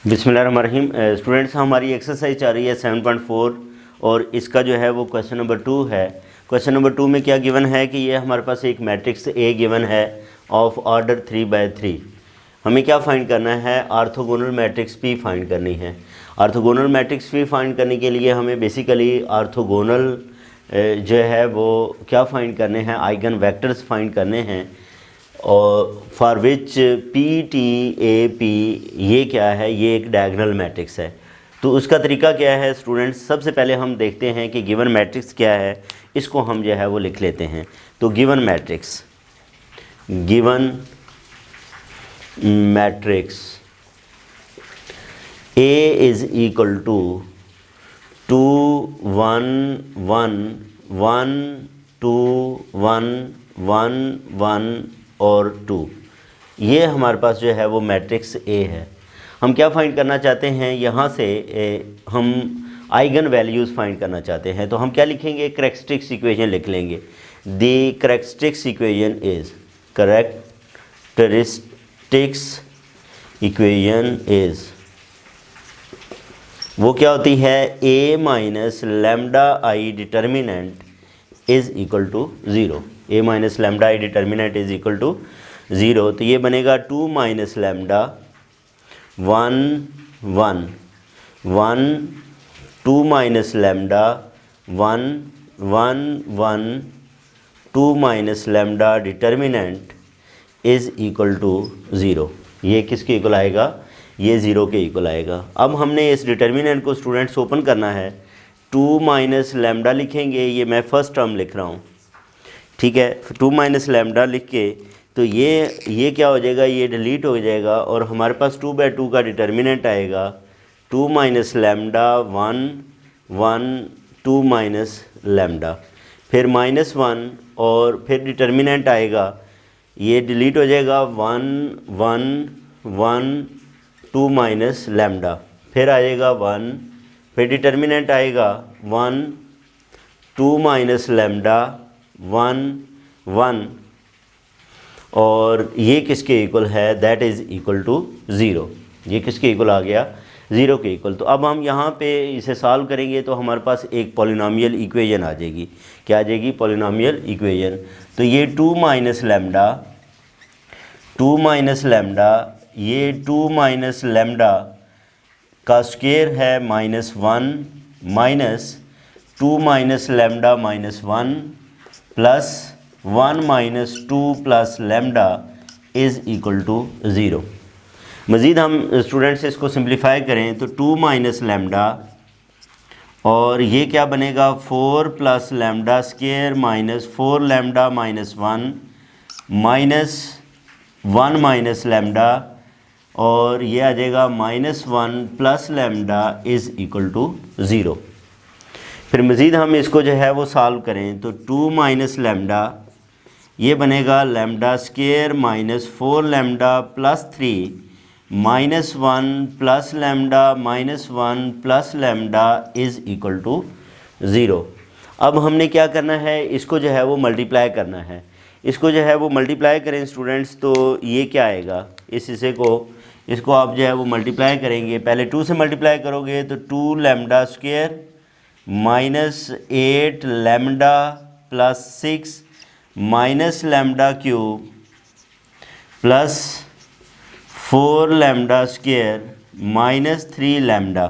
बिस्मिल्लाहिर्रहमानिर्रहीम। स्टूडेंट्स, हमारी एक्सरसाइज आ रही है 7.4 और इसका जो है वो क्वेश्चन नंबर 2 है। क्वेश्चन नंबर 2 में क्या गिवन है कि ये हमारे पास एक मैट्रिक्स ए गिवन है ऑफ ऑर्डर 3/3। हमें क्या फाइंड करना है? आर्थोगोनल मैट्रिक्स पी फाइंड करनी है। आर्थोगोनल मैट्रिक्स पी फाइंड करने के लिए हमें बेसिकली आर्थोगोनल जो है वो क्या फाइंड करने हैं, आइगन वेक्टर्स फाइंड करने हैं और for which P T A P ये क्या है, ये एक डायगोनल मैट्रिक्स है। तो उसका तरीका क्या है स्टूडेंट्स? सबसे पहले हम देखते हैं कि गिवन मैट्रिक्स क्या है, इसको हम जो है वो लिख लेते हैं। तो given matrix A is equal to 2 1 1 1 2 1 1 1 और 2। ये हमारे पास जो है वो मैट्रिक्स ए है। हम क्या फाइंड करना चाहते हैं? यहाँ से हम आइगन वैल्यूज़ फाइंड करना चाहते हैं। तो हम क्या लिखेंगे? कैरेक्टरिस्टिक्स इक्वेशन लिख लेंगे। द कैरेक्टरिस्टिक्स इक्वेशन इज़ वो क्या होती है? a minus lambda I determinant is equal to 0। a minus lambda I determinant is equal to 0। तो ये बनेगा 2 minus lambda 1 1 1 2 minus lambda 1 1 1 2 minus lambda determinant is equal to 0। ये किसके इक्वल आएगा? ये 0 के इक्वल आएगा। अब हमने इस डिटर्मिनेंट को स्टूडेंट्स ओपन करना है। 2 माइनस लैम्डा लिखेंगे, ये मैं फर्स्ट टर्म लिख रहा हूँ, ठीक है। 2 माइनस लैम्डा लिख के तो ये क्या हो जाएगा? ये डिलीट हो जाएगा और हमारे पास 2/2 का डिटर्मिनेंट आएगा। 2 माइनस लैम्डा 1 1 2 माइनस लैम्डा, फिर -1 और फिर डिटर्मिनेंट आएगा, ये डिलीट हो जाएगा 1 1 1 2 माइनस लैम्डा, फिर आएगा 1, फिर डिटर्मिनेंट आएगा 1 2 माइनस लैम्डा 1 1 और ये किसके इक्वल है? That is equal to 0। ये किसके इक्वल आ गया? 0 के इक्वल। तो अब हम यहाँ पे इसे सॉल्व करेंगे तो हमारे पास एक पॉलिनॉमियल इक्वेशन आ जाएगी। क्या आ जाएगी? Polynomial equation. तो ये 2 माइनस लैम्डा ये 2 माइनस लैम्डा का स्क्वायर है -1 minus 2 minus lambda -1 plus 1 minus 2 plus lambda is equal to 0। मज़ीद हम स्टूडेंट्स इसको सिंप्लीफाई करें तो 2 माइनस लैम्डा और ये क्या बनेगा? 4 plus lambda square minus 4 lambda -1 minus 1 minus lambda और ये आ जाएगा -1 plus lambda is equal to 0। फिर मज़ीद हम इसको जो है वो सॉल्व करें तो 2 माइनस लैम्डा ये बनेगा lambda square minus 4 lambda plus 3 -1 plus lambda -1 plus lambda is equal to 0। अब हमने क्या करना है? इसको जो है वो मल्टीप्लाई करना है। इसको जो है वो मल्टीप्लाई करें स्टूडेंट्स तो ये क्या आएगा? इस हिस्से को इसको आप जो है वो मल्टीप्लाई करेंगे। पहले 2 से मल्टीप्लाई करोगे तो 2 lambda square minus 8 lambda plus 6 minus lambda cube plus 4 lambda square minus 3 lambda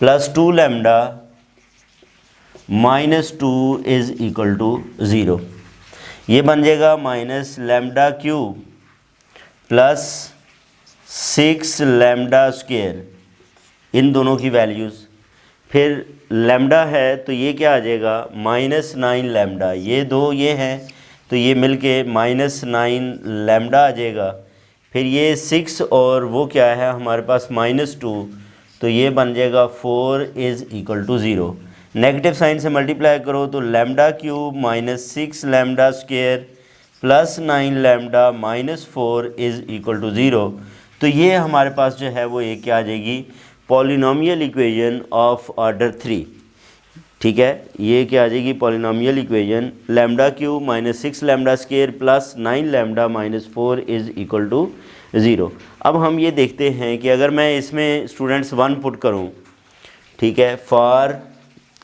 plus 2 lambda -2 is equal to 0। ये बन जाएगा minus lambda cube plus 6 lambda square, इन दोनों की वैल्यूज़। फिर लैम्डा है तो ये क्या आ जाएगा? -9 लैम्डा, ये दो ये हैं तो ये मिलके -9 लैम्डा आ जाएगा। फिर ये 6 और वो क्या है हमारे पास -2 तो ये बन जाएगा 4 is equal to 0। Negative sign से मल्टीप्लाई करो तो lambda cube -6 lambda square plus 9 lambda -4 is equal to 0। तो ये हमारे पास जो है वो एक क्या आ जाएगी? पॉलिनॉमियल इक्वेशन ऑफ ऑर्डर 3, ठीक है। ये क्या आ जाएगी? Polynomial equation lambda cube -6 lambda square plus 9 lambda -4 is equal to zero. अब हम ये देखते हैं कि अगर मैं इसमें स्टूडेंट्स 1 पुट करूँ, ठीक है, for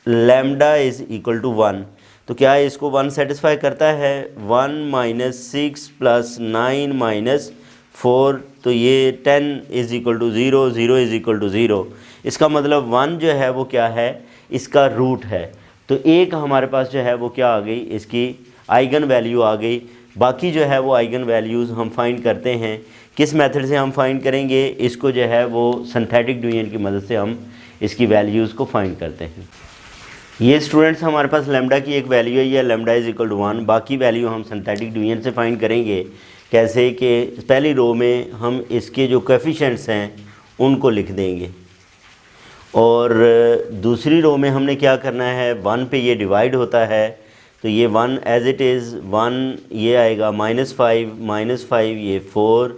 lambda is equal to 1, तो क्या इसको 1 सेटिस्फाई करता है? 1 माइनस 6 प्लस 9 माइनस 4, तो ये 10 is equal to 0, 0 is equal to 0। इसका मतलब 1 जो है वो क्या है? इसका रूट है। तो एक हमारे पास जो है वो क्या आ गई? इसकी आइगन वैल्यू आ गई। बाकी जो है वो आइगन वैल्यूज़ हम फाइंड करते हैं। किस मेथड से हम फाइंड करेंगे? इसको जो है वो सिंथेटिक डिवीजन की मदद से हम इसकी वैल्यूज़ को फाइंड करते हैं। ये स्टूडेंट्स हमारे पास लैम्डा की एक वैल्यू है, या लैम्डा इज़ इक्वल टू 1। बाकी वैल्यू हम सिंथेटिक डिवीजन से फाइंड करेंगे। कैसे कि पहली रो में हम इसके जो कोएफिशिएंट्स हैं उनको लिख देंगे, और दूसरी रो में हमने क्या करना है? 1 पे ये डिवाइड होता है, तो ये 1 एज इट इज़ 1, ये आएगा -5 ये 4,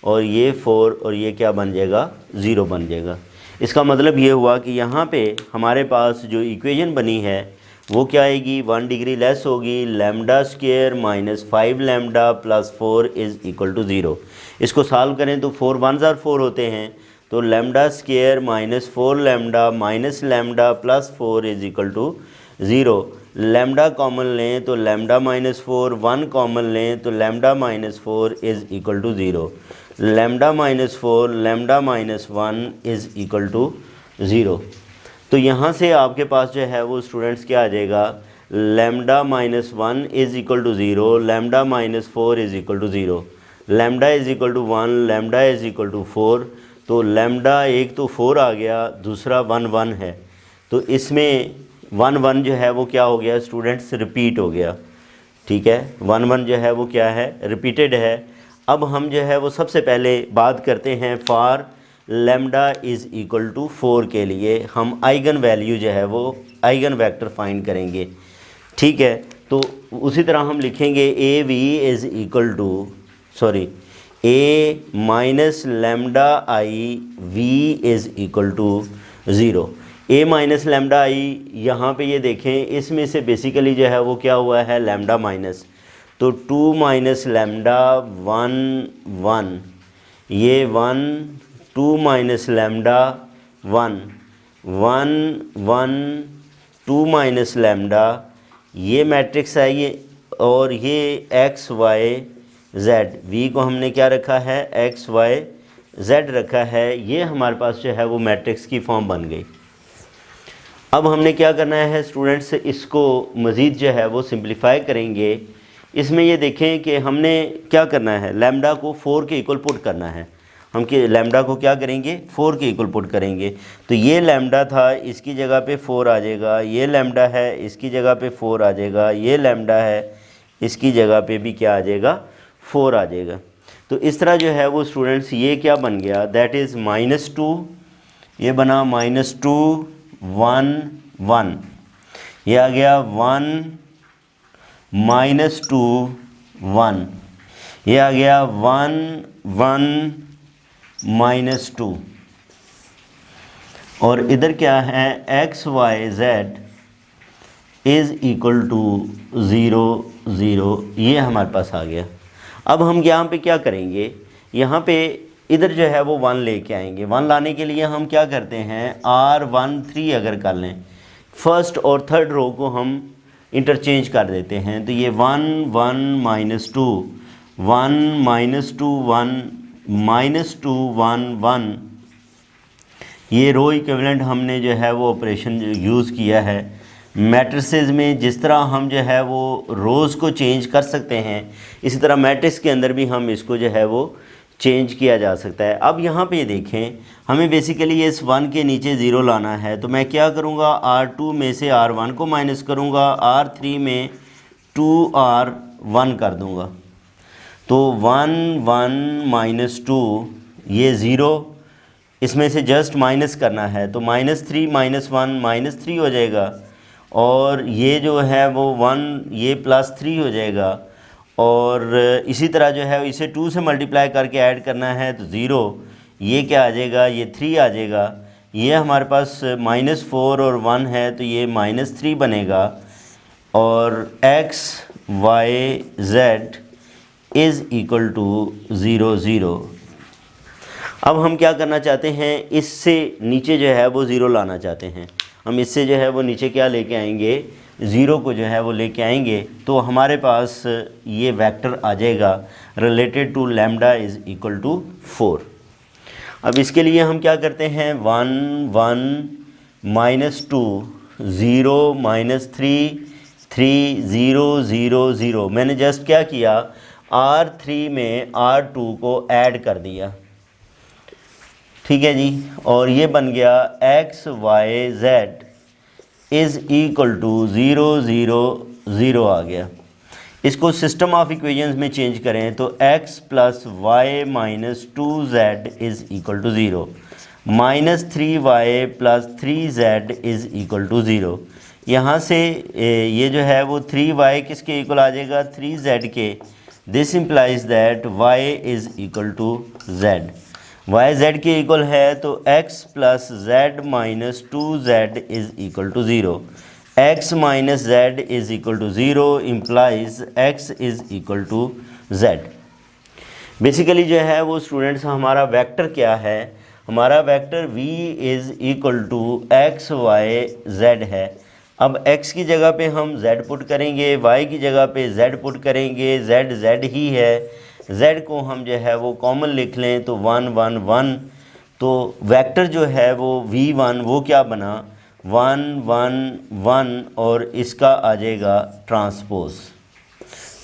और ये 4, और ये क्या बन जाएगा? 0 बन जाएगा। इसका मतलब ये हुआ कि यहाँ पे हमारे पास जो इक्वेशन बनी है वो क्या आएगी? 1 डिग्री लेस होगी, lambda square minus 5 lambda plus 4 is equal to 0। इसको सॉल्व करें तो 4 1 ज़ार 4 होते हैं, तो lambda square minus 4 lambda minus lambda plus 4 is equal to 0। Lambda common लें तो लैम्डा माइनस 4, 1 कॉमन लें तो lambda minus 4 is equal to 0। Lambda minus 4 lambda minus 1 is equal to 0। तो यहाँ से आपके पास जो है वो स्टूडेंट्स क्या आ जाएगा? Lambda minus 1 is equal to 0, lambda minus 4 is equal to 0, lambda is equal to 1, lambda is equal to 4। तो लैम्डा एक तो 4 आ गया, दूसरा 1 1 है, तो इसमें 1 1 जो है वो क्या हो गया स्टूडेंट्स? रिपीट हो गया। ठीक है, 1 1 जो है वो क्या है? रिपीटेड है। अब हम जो है वो सबसे पहले बात करते हैं for lambda is equal to 4 के लिए हम आइगन वैल्यू जो है वो आइगन वेक्टर फाइंड करेंगे। ठीक है, तो उसी तरह हम लिखेंगे A V is equal to A minus lambda I V is equal to 0। A minus lambda I, यहाँ पे ये देखें इसमें से बेसिकली जो है वो क्या हुआ है? लैम्डा माइनस, तो 2 माइनस लैम्डा 1 1, ये 1, 2 माइनस लैम्डा 1 1 1, 2 माइनस लैम्डा, ये मैट्रिक्स है ये, और ये एक्स वाई जेड, वी को हमने क्या रखा है? एक्स वाई जेड रखा है। ये हमारे पास जो है वो मैट्रिक्स की फॉर्म बन गई। अब हमने क्या करना है स्टूडेंट्स? इसको मज़ीद जो है वो सिंप्लीफाई करेंगे। इसमें ये देखें कि हमने क्या करना है? लैम्डा को 4 के इक्वल पुट करना है। हम कि लैम्डा को क्या करेंगे? 4 के इक्वल पुट करेंगे। तो ये लैम्डा था, इसकी जगह पे 4 आ जाएगा, ये लैम्डा है इसकी जगह पे 4 आ जाएगा, ये लैम्डा है इसकी जगह पे भी क्या आ जाएगा? 4 आ जाएगा। तो इस तरह जो है वो स्टूडेंट्स ये क्या बन गया? दैट इज़ -2, ये बना -2 1 1, ये आ गया 1 -2 1, ये आ गया 1 1 -2, और इधर क्या है? X Y Z is equal to 0 0, ये हमारे पास आ गया। अब हम यहाँ पे क्या करेंगे? यहाँ पे इधर जो है वो 1 लेके आएंगे। 1 लाने के लिए हम क्या करते हैं? R13 अगर कर लें, फर्स्ट और थर्ड रो को हम इंटरचेंज कर देते हैं, तो ये 1 1 -2 1 -2 1 -2 1 1, ये रो इक्विवेलेंट हमने जो है वो ऑपरेशन यूज़ किया है। मैट्रिसेस में जिस तरह हम जो है वो रोज़ को चेंज कर सकते हैं, इसी तरह मैट्रिक्स के अंदर भी हम इसको जो है वो चेंज किया जा सकता है। अब यहाँ पे देखें, हमें बेसिकली इस 1 के नीचे 0 लाना है, तो मैं क्या करूँगा? R2 में से R1 को माइनस करूँगा, R3 में 2R1 कर दूँगा, तो 1 1 -2, ये 0, इसमें से जस्ट माइनस करना है, तो -3 -1 -3 हो जाएगा, और ये जो है वो 1, ये +3 हो जाएगा, और इसी तरह जो है इसे 2 से मल्टीप्लाई करके ऐड करना है, तो 0, ये क्या आ जाएगा? ये 3 आ जाएगा। ये हमारे पास -4 और 1 है, तो ये -3 बनेगा, और X Y Z is equal to 0 0, अब हम क्या करना चाहते हैं, इससे नीचे जो है वो ज़ीरो लाना चाहते हैं। हम इससे जो है वो नीचे क्या लेके आएंगे, ज़ीरो को जो है वो लेके आएंगे, तो हमारे पास ये वेक्टर आ जाएगा related to lambda is equal to 4। अब इसके लिए हम क्या करते हैं, 1 1 -2 0 -3 3 0 0 0। मैंने जस्ट क्या किया, R3 में R2 को ऐड कर दिया, ठीक है जी। और ये बन गया x y z is equal to 0 0 0 आ गया। इसको सिस्टम ऑफ इक्वेशंस में चेंज करें तो x + y - 2z is equal to 0, -3y + 3z is equal to 0। यहाँ से ये जो है वो 3y किसके इक्वल आ जाएगा, 3z के। This implies that y is equal to z। y z के इक्वल है तो x + z - 2z is equal to 0। x - z is equal to 0 implies x is equal to z। Basically जो है वो students हमारा vector क्या है, हमारा vector v is equal to x y z है। अब x की जगह पे हम z पुट करेंगे, y की जगह पे z पुट करेंगे, z ही है। z को हम जो है वो कॉमन लिख लें तो 1 1 1, तो वेक्टर जो है वो v1 वो क्या बना, 1 1 1, और इसका आ जाएगा ट्रांसपोज।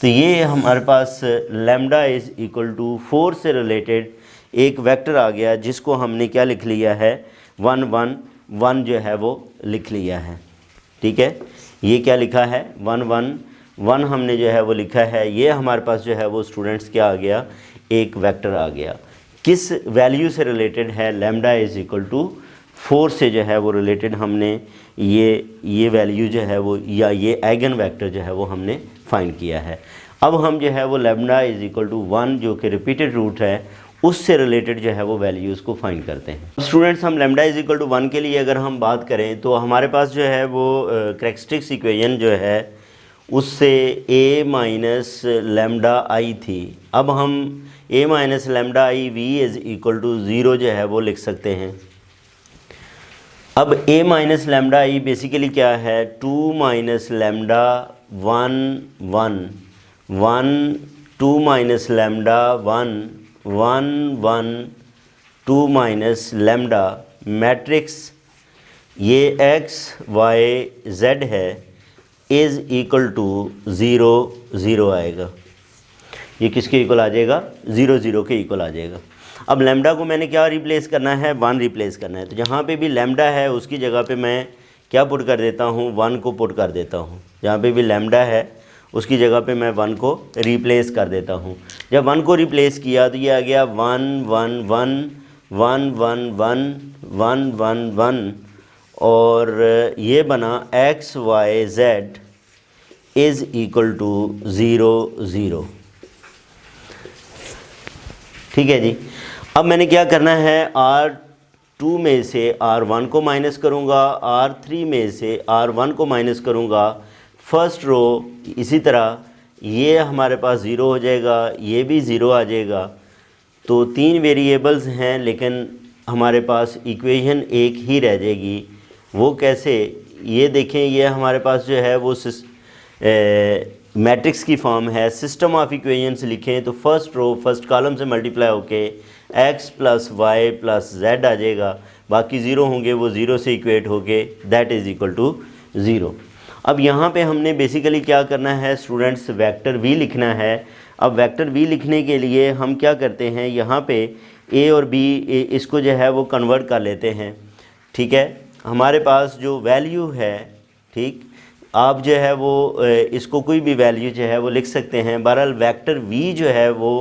तो ये हमारे पास लैम्डा इज़ इक्वल टू 4 से रिलेटेड एक वेक्टर आ गया, जिसको हमने क्या लिख लिया है, 1 1 1 जो है वो लिख लिया है, ठीक है। ये क्या लिखा है, 1 1 1 हमने जो है वो लिखा है। ये हमारे पास जो है वो स्टूडेंट्स क्या आ गया, एक वेक्टर आ गया। किस वैल्यू से रिलेटेड है, लैम्डा इज़ इक्वल टू 4 से जो है वो रिलेटेड हमने ये वैल्यू जो है वो, या ये आइगन वेक्टर जो है वो हमने फाइंड किया है। अब हम जो है वो लैम्डा इज़ इक्वल टू 1 जो कि रिपीटेड रूट है, उससे रिलेटेड जो है वो वैल्यूज़ को फाइंड करते हैं। स्टूडेंट्स हम लैम्डा इज़ इक्वल टू 1 के लिए अगर हम बात करें तो हमारे पास जो है वो कैरेक्टरिस्टिक्स इक्वेशन जो है उससे a माइनस लैम्डा आई थी। अब हम a minus lambda I v is equal to 0 जो है वो लिख सकते हैं। अब a minus lambda I basically क्या है, 2 minus lambda 1 1 1 2 minus lambda 1 1 1 2 minus lambda matrix ये x y z है इज़ इक्वल टू 0 0 आएगा। ये किसके इक्वल आ जाएगा, 0 0 के इक्वल आ जाएगा। अब लैम्डा को मैंने क्या रिप्लेस करना है, 1 रिप्लेस करना है। तो जहाँ पे भी लैम्डा है उसकी जगह पे मैं क्या पुट कर देता हूँ, 1 को पुट कर देता हूँ। जहाँ पे भी लैम्डा है उसकी जगह पे मैं 1 को रिप्लेस कर देता हूँ। जब 1 को रिप्लेस किया तो ये आ गया 1 1 1 1 1 1 1 1 1, और ये बना x y z is equal to 0 0, ठीक है जी। अब मैंने क्या करना है, R2 में से R1 को माइनस करूँगा, R3 में से R1 को माइनस करूँगा। फर्स्ट रो इसी तरह ये हमारे पास 0 हो जाएगा, ये भी 0 आ जाएगा। तो 3 वेरिएबल्स हैं लेकिन हमारे पास इक्वेशन एक ही रह जाएगी। वो कैसे, ये देखें, ये हमारे पास जो है वो मैट्रिक्स की फॉर्म है। सिस्टम ऑफ इक्वेशंस लिखें तो फर्स्ट रो फर्स्ट कॉलम से मल्टीप्लाई होके x + y + z आ जाएगा। बाकी 0 होंगे वो 0 से इक्वेट होके दैट इज़ इक्वल टू 0। अब यहाँ पे हमने बेसिकली क्या करना है स्टूडेंट्स, वेक्टर v लिखना है। अब वेक्टर v लिखने के लिए हम क्या करते हैं, यहाँ पे a और b इसको जो है वो कन्वर्ट कर लेते हैं, ठीक है। हमारे पास जो वैल्यू है, ठीक, आप जो है वो इसको कोई भी वैल्यू जो है वो लिख सकते हैं। बहरहाल वेक्टर v जो है वो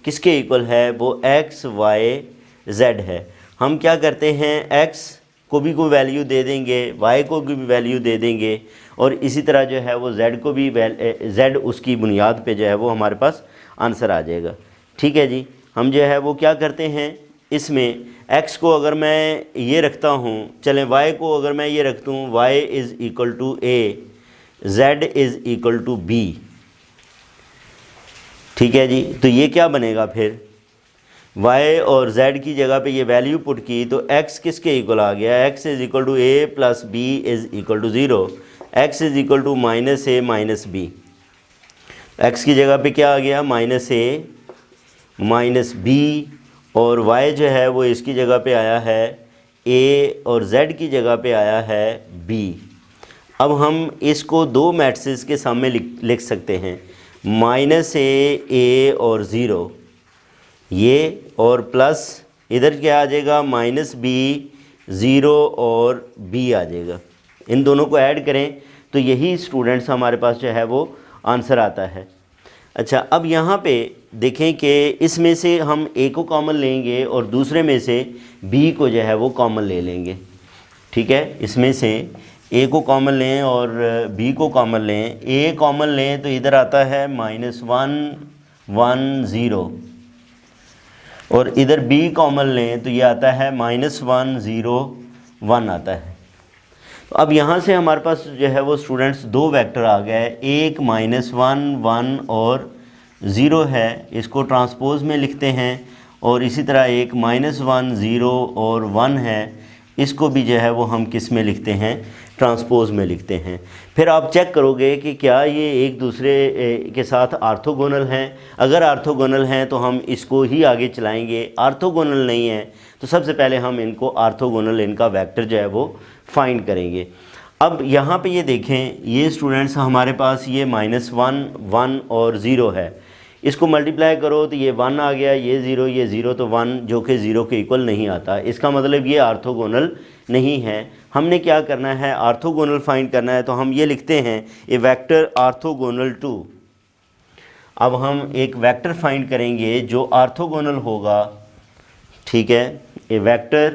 किसके इक्वल है, वो x y z है। हम क्या करते हैं, x को भी कोई वैल्यू दे देंगे, y को भी वैल्यू दे देंगे, और इसी तरह जो है वो z को भी z उसकी बुनियाद पे जो है वो हमारे पास आंसर आ जाएगा, ठीक है जी। हम जो है वो क्या करते हैं, इसमें x को अगर मैं ये रखता हूँ, चलें y को अगर मैं ये रखता हूँ, y is equal to a, z is equal to b, ठीक है जी। तो ये क्या बनेगा फिर, y और z की जगह पे ये वैल्यू पुट की तो x किसके इक्वल आ गया, x is equal to a plus b is equal to 0, x is equal to minus a minus b. x की जगह पे क्या आ गया, माइनस a माइनस b, और y जो है वो इसकी जगह पे आया है a और z की जगह पे आया है b। अब हम इसको दो मैट्रिसेस के सामने लिख सकते हैं, माइनस a और 0 ये, और प्लस इधर क्या आ जाएगा, माइनस b 0 और b आ जाएगा। इन दोनों को ऐड करें तो यही स्टूडेंट्स हमारे पास जो है वो आंसर आता है। अच्छा, अब यहाँ पे देखें कि इसमें से हम a को कॉमन लेंगे और दूसरे में से b को जो है वो कॉमन ले लेंगे। ठीक है, इसमें से a को कॉमन लें और b को कॉमन लें। a कॉमन लें तो इधर आता है -1 1 0, और इधर b कॉमन लें तो ये आता है -1 0 1 आता है। तो अब यहाँ से हमारे पास जो है वो स्टूडेंट्स दो वेक्टर आ गए, एक -1 1 और 0 है, इसको ट्रांसपोज में लिखते हैं, और इसी तरह एक -1 0 और 1 है, इसको भी जो है वो हम किस में लिखते हैं, ट्रांसपोज में लिखते हैं। फिर आप चेक करोगे कि क्या ये एक दूसरे के साथ आर्थोगोनल हैं। अगर आर्थोगोनल हैं तो हम इसको ही आगे चलाएंगे, आर्थोगोनल नहीं है तो सबसे पहले हम इनको आर्थोगोनल, इनका वेक्टर जो है वो फाइंड करेंगे। अब यहाँ पे ये देखें, ये स्टूडेंट्स हमारे पास ये -1 1 और 0 है, इसको मल्टीप्लाई करो तो ये 1 आ गया, ये 0 तो 1, जो कि 0 के इक्वल नहीं आता। इसका मतलब ये आर्थोगोनल नहीं है। हमने क्या करना है, आर्थोगोनल फाइंड करना है, तो हम ये लिखते हैं ए वेक्टर आर्थोगोनल टू। अब हम एक वेक्टर फाइंड करेंगे जो आर्थोगोनल होगा। ठीक है, ए वेक्टर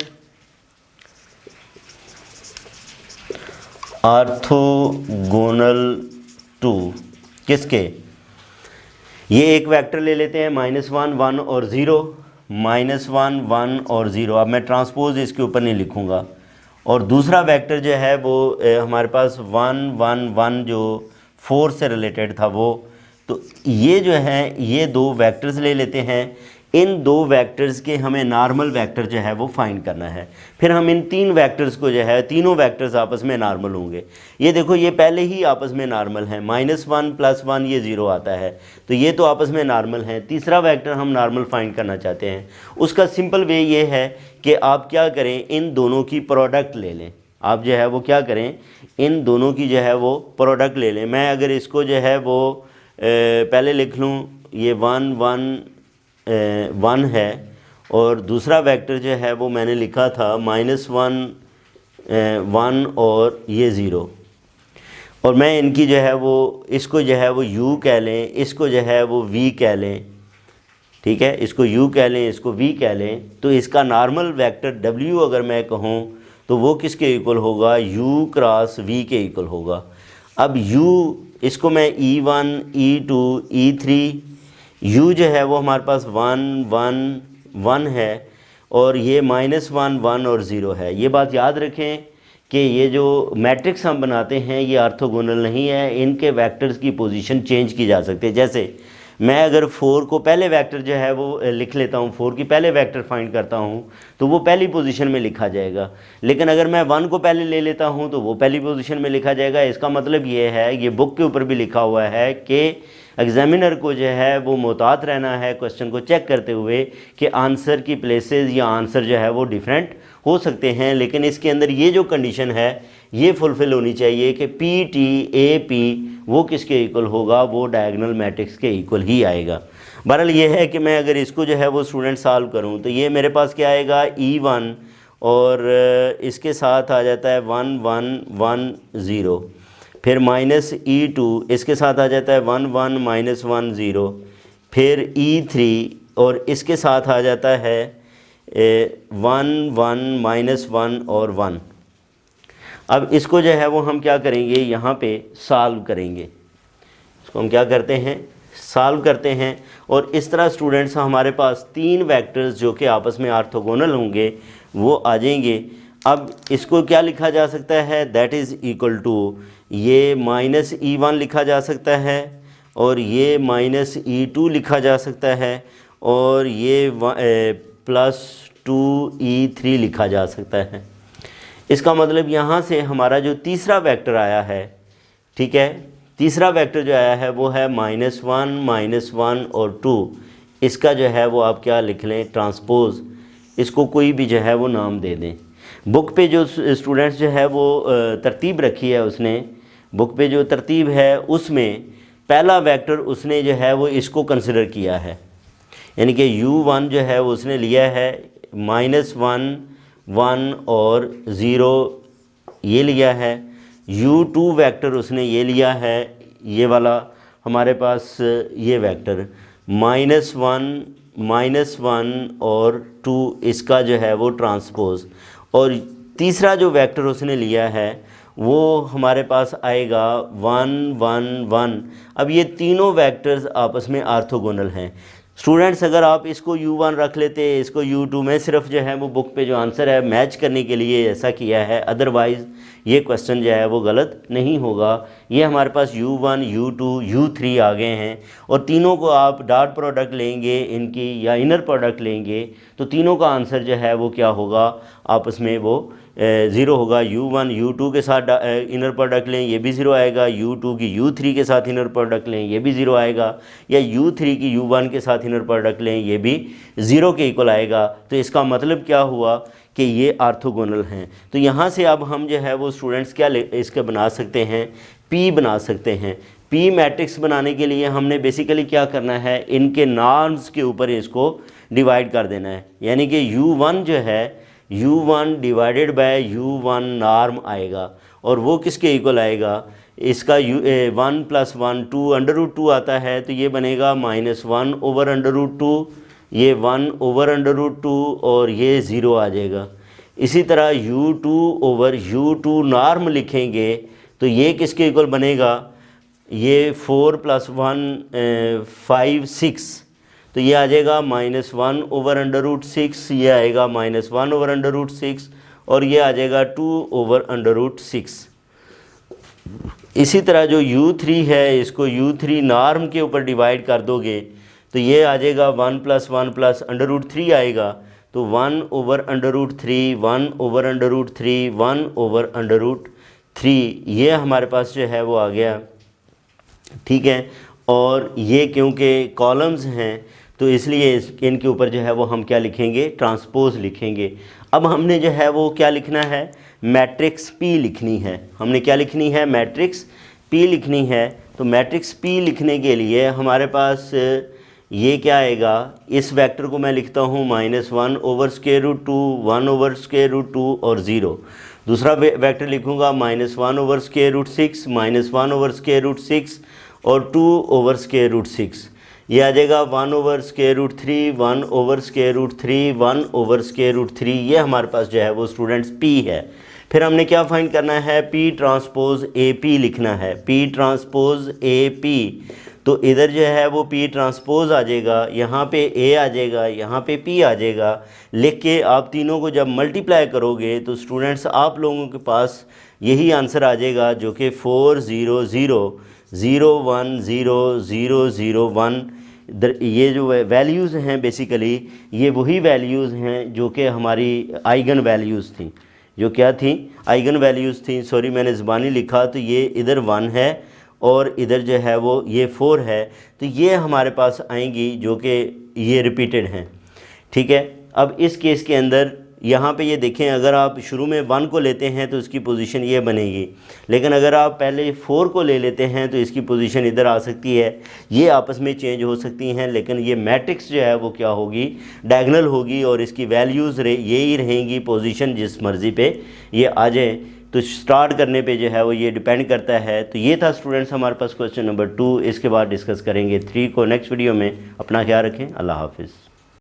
आर्थोगोनल टू किसके, ये एक वेक्टर ले लेते हैं -1 1 और 0, -1 1 और 0। अब मैं ट्रांसपोज इसके ऊपर नहीं लिखूँगा। और दूसरा वेक्टर जो है वो हमारे पास 1 1 1 जो 4 से रिलेटेड था वो। तो ये जो है ये दो वेक्टर्स ले लेते हैं, इन दो वेक्टर्स के हमें नॉर्मल वेक्टर जो है वो फाइंड करना है। फिर हम इन तीन वेक्टर्स को जो है, तीनों वेक्टर्स आपस में नॉर्मल होंगे। ये देखो ये पहले ही आपस में नॉर्मल है, -1 + 1 ये 0 आता है, तो ये तो आपस में नॉर्मल है। तीसरा वेक्टर हम नॉर्मल फाइंड करना चाहते हैं, उसका सिंपल वे ये है कि आप क्या करें, इन दोनों की प्रोडक्ट ले लें। आप जो है वो क्या करें, इन दोनों की जो है वो प्रोडक्ट ले लें। मैं अगर इसको जो है वो पहले लिख लूँ, ये 1 1 1 है, और दूसरा वेक्टर जो है वो मैंने लिखा था -1 1 और ये 0, और मैं इनकी जो है वो, इसको जो है वो u कह लें, इसको जो है वो v कह लें। ठीक है, इसको u कह लें, इसको v कह लें। तो इसका नॉर्मल वेक्टर w अगर मैं कहूँ तो वो किसके इक्वल होगा, u क्रॉस v के इक्वल होगा। अब u, इसको मैं e1 e2 e3, u जो है वो हमारे पास 1 1 1 है, और ये -1 1 और 0 है। ये बात याद रखें कि ये जो मैट्रिक्स हम बनाते हैं ये आर्थोगोनल नहीं है, इनके वेक्टर्स की पोजीशन चेंज की जा सकती है। जैसे मैं अगर 4 को पहले वेक्टर जो है वो लिख लेता हूँ, 4 की पहले वेक्टर फाइंड करता हूँ तो वो पहली पोजीशन में लिखा जाएगा, लेकिन अगर मैं 1 को पहले ले लेता हूँ तो वो पहली पोजीशन में लिखा जाएगा। इसका मतलब ये है, ये बुक के ऊपर भी लिखा हुआ है कि एग्जामिनर को जो है वो मोहतात रहना है क्वेश्चन को चेक करते हुए कि आंसर की प्लेसेस या आंसर जो है वो डिफरेंट हो सकते हैं, लेकिन इसके अंदर ये जो कंडीशन है ये फुलफ़िल होनी चाहिए कि पी टी ए पी वो किसके इक्वल होगा, वो डायगोनल मैट्रिक्स के इक्वल ही आएगा। बहरहाल ये है कि मैं अगर इसको जो है वो स्टूडेंट सॉल्व करूँ तो ये मेरे पास क्या आएगा, E1 और इसके साथ आ जाता है 1 1 1 0, फिर -E2 इसके साथ आ जाता है 1 1 -1 0, फिर E3 और इसके साथ आ जाता है 1 1 -1 और 1। अब इसको जो है वो हम क्या करेंगे, यहाँ पे सॉल्व करेंगे। इसको हम क्या करते हैं, सॉल्व करते हैं, और इस तरह स्टूडेंट्स हमारे पास तीन वेक्टर्स जो कि आपस में आर्थोगोनल होंगे वो आ जाएंगे। अब इसको क्या लिखा जा सकता है, दैट इज़ इक्वल टू ये -E1 लिखा जा सकता है, और ये -E2 लिखा जा सकता है, और ये +2e3 लिखा जा सकता है। इसका मतलब यहाँ से हमारा जो तीसरा वेक्टर आया है, ठीक है, तीसरा वेक्टर जो आया है वो है -1 और 2। इसका जो है वो आप क्या लिख लें, ट्रांसपोज, इसको कोई भी जो है वो नाम दे दें। बुक पे जो स्टूडेंट्स जो है वो तरतीब रखी है, उसने बुक पे जो तरतीब है उसमें पहला वेक्टर उसने जो है वो इसको कंसिडर किया है, यानी कि u1 जो है वो उसने लिया है -1 1 और 0 ये लिया है। u2 वेक्टर उसने ये लिया है, ये वाला हमारे पास ये वेक्टर -1 और 2, इसका जो है वो ट्रांसपोज। और तीसरा जो वेक्टर उसने लिया है वो हमारे पास आएगा 1 1 1। अब ये तीनों वेक्टर्स आपस में आर्थोगोनल हैं। स्टूडेंट्स अगर आप इसको u1 रख लेते, इसको u2, में सिर्फ जो है वो बुक पे जो आंसर है मैच करने के लिए ऐसा किया है, अदरवाइज़ ये क्वेश्चन जो है वो गलत नहीं होगा। ये हमारे पास u1 u2 u3 आ गए हैं और तीनों को आप डॉट प्रोडक्ट लेंगे इनकी या इनर प्रोडक्ट लेंगे तो तीनों का आंसर जो है वो क्या होगा, आपस में वो 0 होगा। u1 u2 के साथ इनर प्रोडक्ट लें, ये भी 0 आएगा। u2 की u3 के साथ इनर प्रोडक्ट लें, ये भी 0 आएगा। या u3 की u1 के साथ इनर प्रोडक्ट लें, ये भी 0 के इक्वल आएगा। तो इसका मतलब क्या हुआ कि ये आर्थोगोनल हैं। तो यहाँ से अब हम जो है वो स्टूडेंट्स क्या इसके बना सकते हैं, P बना सकते हैं। P मैट्रिक्स बनाने के लिए हमने बेसिकली क्या करना है, इनके नॉर्म्स के ऊपर इसको डिवाइड कर देना है, यानी कि u1 जो है u1 divided by u1 norm आएगा और वो किसके इक्वल आएगा, इसका 1 + 1 2 √2 आता है तो ये बनेगा -1/√2, ये 1/√2 और ये 0 आ जाएगा। इसी तरह u2/u2 नॉर्म लिखेंगे तो ये किसके इक्वल बनेगा, ये 4 + 1 5 6, तो ये आ जाएगा -1/√6, ये आएगा -1/√6 और ये आ जाएगा 2/√6। इसी तरह जो u3 है, इसको u3 नॉर्म के ऊपर डिवाइड कर दोगे तो ये आ जाएगा 1 + 1 + √3 आएगा, तो 1/√3 1/√3 1/√3 ये हमारे पास जो है वो आ गया, ठीक है। और ये क्योंकि कॉलम्स हैं तो इसलिए इनके ऊपर जो है वो हम क्या लिखेंगे, ट्रांसपोज लिखेंगे। अब हमने जो है वो क्या लिखना है, मैट्रिक्स P लिखनी है। हमने क्या लिखनी है, मैट्रिक्स P लिखनी है। तो मैट्रिक्स P लिखने के लिए हमारे पास ये क्या आएगा, इस वेक्टर को मैं लिखता हूँ -1/√2 1/√2 और 0। दूसरा वेक्टर लिखूँगा -1/√6 -1/√6 और 2/√6। ये आ जाएगा 1/√3 1/√3 1/√3। ये हमारे पास जो है वो स्टूडेंट्स P है। फिर हमने क्या फाइंड करना है, P ट्रांसपोज AP लिखना है, P ट्रांसपोज AP। तो इधर जो है वो P ट्रांसपोज आ जाएगा, यहाँ पे A आ जाएगा, यहाँ पे P आ जाएगा। लिख के आप तीनों को जब मल्टीप्लाई करोगे तो स्टूडेंट्स आप लोगों के पास यही आंसर आ जाएगा जो कि 4 0 0 0 1 0 0 0 1। ये जो वैल्यूज़ हैं बेसिकली ये वही वैल्यूज़ हैं जो कि हमारी आइगन वैल्यूज़ थी, जो क्या थी, आइगन वैल्यूज़ थी। सॉरी मैंने ज़बानी लिखा, तो ये इधर 1 है और इधर जो है वो ये 4 है, तो ये हमारे पास आएंगी जो कि ये रिपीटेड हैं, ठीक है। अब इस केस के अंदर यहाँ पे ये देखें, अगर आप शुरू में 1 को लेते हैं तो इसकी पोजीशन ये बनेगी, लेकिन अगर आप पहले 4 को ले लेते हैं तो इसकी पोजीशन इधर आ सकती है। ये आपस में चेंज हो सकती हैं, लेकिन ये मैट्रिक्स जो है वो क्या होगी, डायगोनल होगी और इसकी वैल्यूज़ यही रहेंगी, पोजीशन जिस मर्ज़ी पे ये आ जाए। तो स्टार्ट करने पे जो है वो ये डिपेंड करता है। तो ये था स्टूडेंट्स हमारे पास क्वेश्चन नंबर 2। इसके बाद डिस्कस करेंगे 3 को नेक्स्ट वीडियो में। अपना ख्याल रखें, अल्लाह हाफिज़।